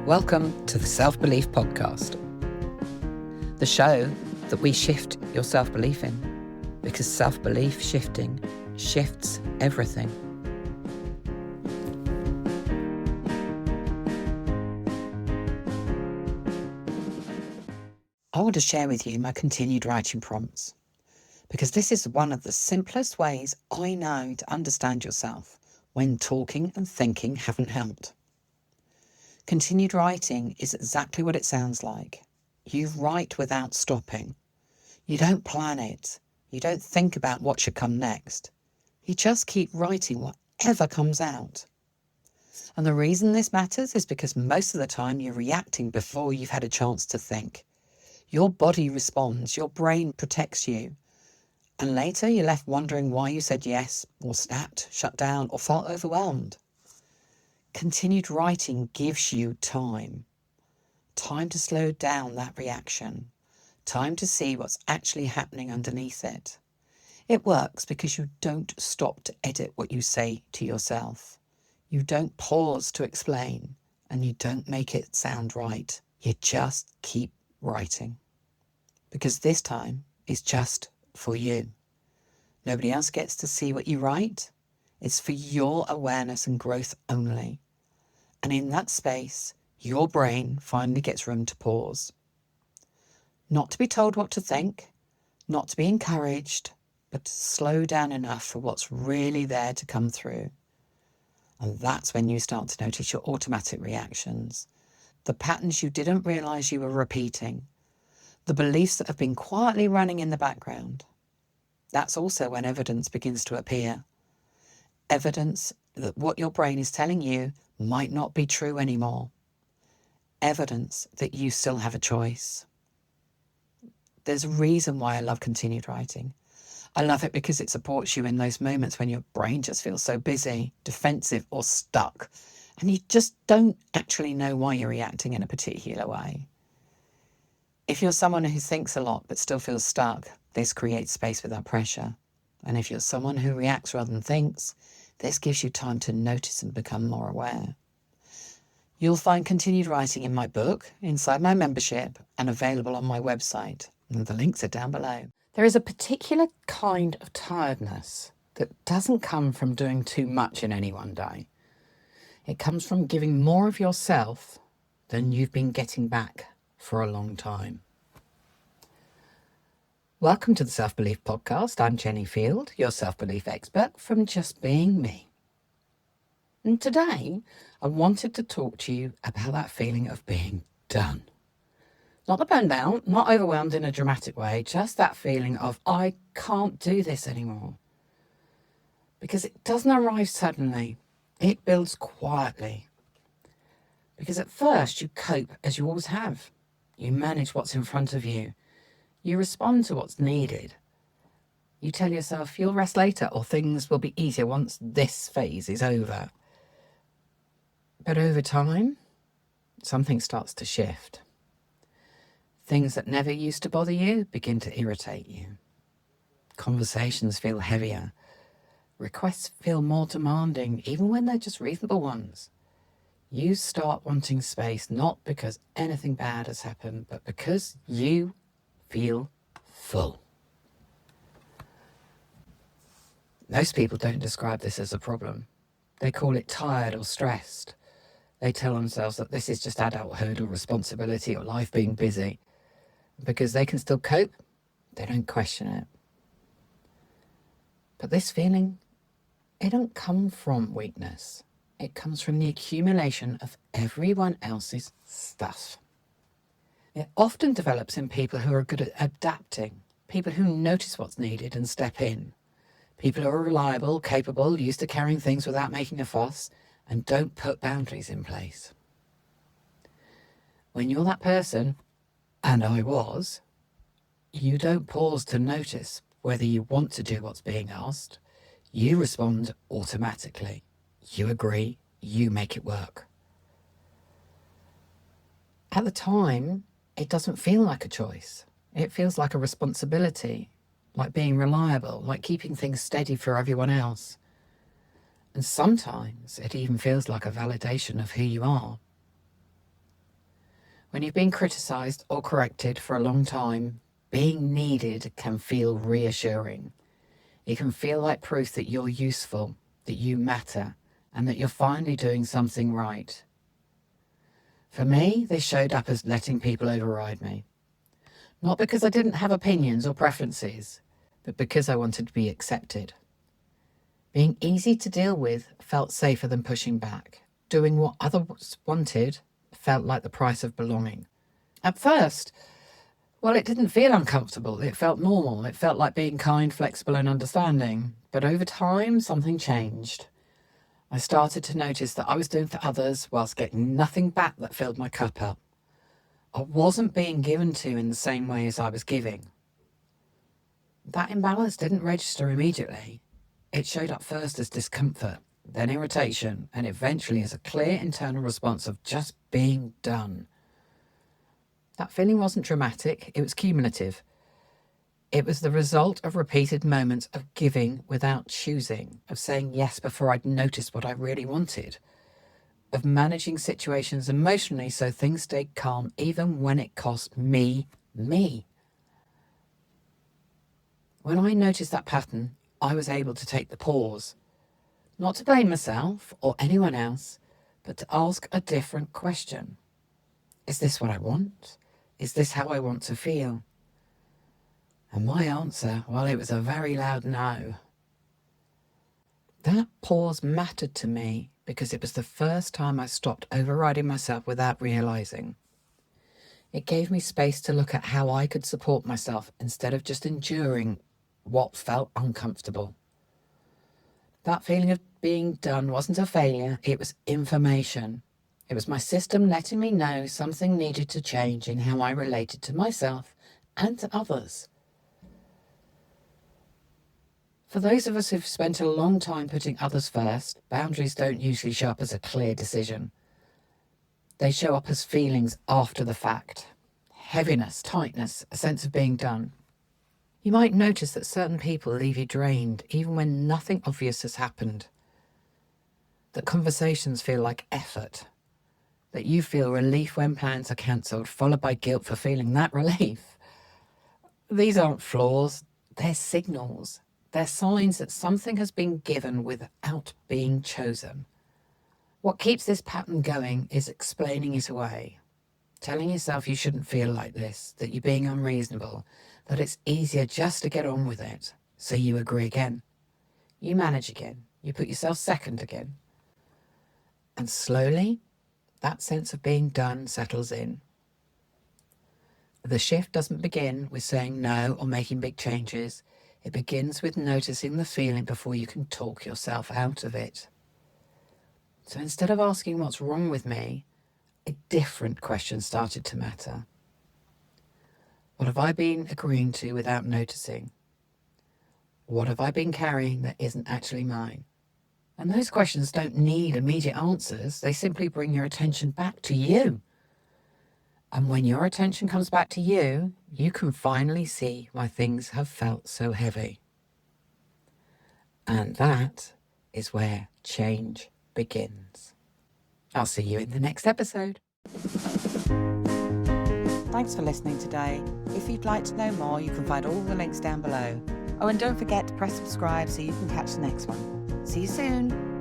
Welcome to the Self-Belief Podcast, the show that we shift your self-belief in, because self-belief shifting shifts everything. I want to share with you my continued writing prompts, because this is one of the simplest ways I know to understand yourself when talking and thinking haven't helped. Continued writing is exactly what it sounds like. You write without stopping. You don't plan it. You don't think about what should come next. You just keep writing whatever comes out. And the reason this matters is because most of the time you're reacting before you've had a chance to think. Your body responds, your brain protects you. And later you're left wondering why you said yes, or snapped, shut down, or felt overwhelmed. Continued writing gives you time to slow down that reaction, time to see what's actually happening underneath it. It works because you don't stop to edit what you say to yourself. You don't pause to explain, and you don't make it sound right. You just keep writing. Because this time is just for you. Nobody else gets to see what you write. It's for your awareness and growth only. And in that space, your brain finally gets room to pause. Not to be told what to think, not to be encouraged, but to slow down enough for what's really there to come through. And that's when you start to notice your automatic reactions, the patterns you didn't realize you were repeating, the beliefs that have been quietly running in the background. That's also when evidence begins to appear. Evidence that what your brain is telling you might not be true anymore. Evidence that you still have a choice. There's a reason why I love continued writing. I love it because it supports you in those moments when your brain just feels so busy, defensive, or stuck, and you just don't actually know why you're reacting in a particular way. If you're someone who thinks a lot but still feels stuck, this creates space without pressure. And if you're someone who reacts rather than thinks, this gives you time to notice and become more aware. You'll find continued writing in my book, inside my membership, and available on my website. And the links are down below. There is a particular kind of tiredness that doesn't come from doing too much in any one day. It comes from giving more of yourself than you've been getting back for a long time. Welcome to the Self-Belief Podcast. I'm Jenny Field, your self-belief expert from Just Being Me. And today, I wanted to talk to you about that feeling of being done. Not the burned out, not overwhelmed in a dramatic way, just that feeling of, I can't do this anymore. Because it doesn't arrive suddenly. It builds quietly. Because at first, you cope as you always have. You manage what's in front of you. You respond to what's needed. You tell yourself you'll rest later or things will be easier once this phase is over. But over time, something starts to shift. Things that never used to bother you begin to irritate you. Conversations feel heavier. Requests feel more demanding, even when they're just reasonable ones. You start wanting space, not because anything bad has happened, but because you feel full. Most people don't describe this as a problem. They call it tired or stressed. They tell themselves that this is just adulthood or responsibility or life being busy. Because they can still cope, they don't question it. But this feeling, it don't come from weakness. It comes from the accumulation of everyone else's stuff. It often develops in people who are good at adapting, people who notice what's needed and step in, people who are reliable, capable, used to carrying things without making a fuss, and don't put boundaries in place. When you're that person, and I was, you don't pause to notice whether you want to do what's being asked. You respond automatically. You agree, you make it work. At the time, it doesn't feel like a choice. It feels like a responsibility, like being reliable, like keeping things steady for everyone else. And sometimes it even feels like a validation of who you are. When you've been criticised or corrected for a long time, being needed can feel reassuring. It can feel like proof that you're useful, that you matter, and that you're finally doing something right. For me, this showed up as letting people override me. Not because I didn't have opinions or preferences, but because I wanted to be accepted. Being easy to deal with felt safer than pushing back. Doing what others wanted felt like the price of belonging. At first, it didn't feel uncomfortable. It felt normal. It felt like being kind, flexible, and understanding. But over time, something changed. I started to notice that I was doing for others whilst getting nothing back that filled my cup up. I wasn't being given to in the same way as I was giving. That imbalance didn't register immediately. It showed up first as discomfort, then irritation, and eventually as a clear internal response of just being done. That feeling wasn't dramatic, it was cumulative. It was the result of repeated moments of giving without choosing, of saying yes before I'd noticed what I really wanted, of managing situations emotionally so things stayed calm even when it cost me. When I noticed that pattern, I was able to take the pause, not to blame myself or anyone else, but to ask a different question. Is this what I want? Is this how I want to feel? And my answer, it was a very loud no. That pause mattered to me because it was the first time I stopped overriding myself without realizing. It gave me space to look at how I could support myself instead of just enduring what felt uncomfortable. That feeling of being done wasn't a failure, it was information. It was my system letting me know something needed to change in how I related to myself and to others. For those of us who've spent a long time putting others first, boundaries don't usually show up as a clear decision. They show up as feelings after the fact. Heaviness, tightness, a sense of being done. You might notice that certain people leave you drained even when nothing obvious has happened. That conversations feel like effort. That you feel relief when plans are cancelled, followed by guilt for feeling that relief. These aren't flaws, they're signals. They're signs that something has been given without being chosen. What keeps this pattern going is explaining it away. Telling yourself you shouldn't feel like this, that you're being unreasonable, that it's easier just to get on with it. So you agree again. You manage again. You put yourself second again. And slowly, that sense of being done settles in. The shift doesn't begin with saying no or making big changes. It begins with noticing the feeling before you can talk yourself out of it. So instead of asking what's wrong with me, a different question started to matter. What have I been agreeing to without noticing? What have I been carrying that isn't actually mine? And those questions don't need immediate answers. They simply bring your attention back to you. And when your attention comes back to you, you can finally see why things have felt so heavy. And that is where change begins. I'll see you in the next episode. Thanks for listening today. If you'd like to know more, you can find all the links down below. Oh, and don't forget to press subscribe so you can catch the next one. See you soon.